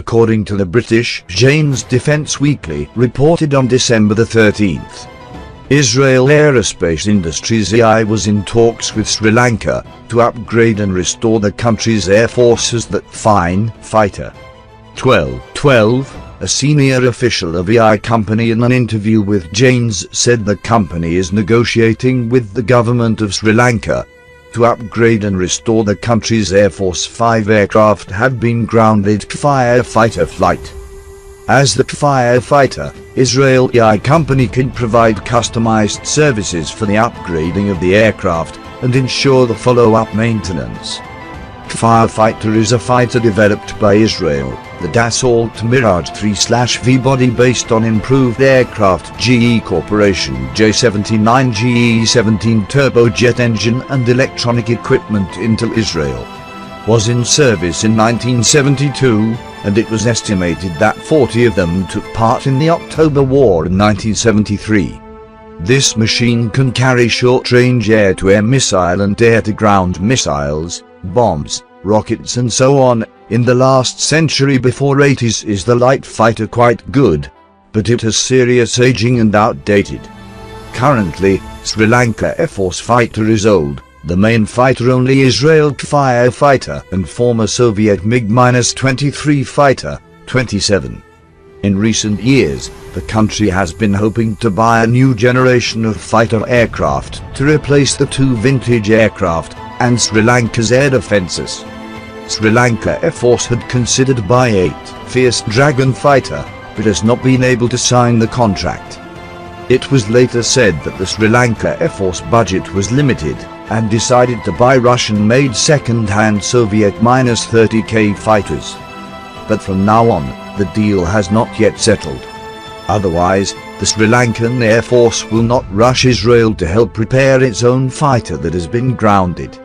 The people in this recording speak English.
according to the British Jane's Defence Weekly reported on December the 13th. Israel Aerospace Industries (EI) was in talks with Sri Lanka to upgrade and restore the country's air forces that fine fighter. 12. A senior official of EI company in an interview with Jane's said the company is negotiating with the government of Sri Lanka to upgrade and restore the country's Air Force. 5 aircraft had been grounded for firefighter flight. As the firefighter, Israel EI company can provide customized services for the upgrading of the aircraft and ensure the follow-up maintenance. Firefighter is a fighter developed by Israel, the Dassault Mirage 3/V body based on improved aircraft GE Corporation J-79 GE-17 turbojet engine and electronic equipment. Intel Israel was in service in 1972, and it was estimated that 40 of them took part in the October War in 1973. This machine can carry short-range air-to-air missile and air-to-ground missiles, bombs, rockets and so on. In the last century before 80s is the light fighter quite good, but it has serious aging and outdated. Currently, Sri Lanka Air Force fighter is old, the main fighter only Israel firefighter and former Soviet MiG-23 fighter, 27. In recent years, the country has been hoping to buy a new generation of fighter aircraft to replace the 2 vintage aircraft and Sri Lanka's air defences. Sri Lanka Air Force had considered buying 8 Fierce Dragon fighter, but has not been able to sign the contract. It was later said that the Sri Lanka Air Force budget was limited, and decided to buy Russian-made second-hand Soviet-30K fighters. But from now on, the deal has not yet settled. Otherwise, the Sri Lankan Air Force will not rush Israel to help repair its own fighter that has been grounded.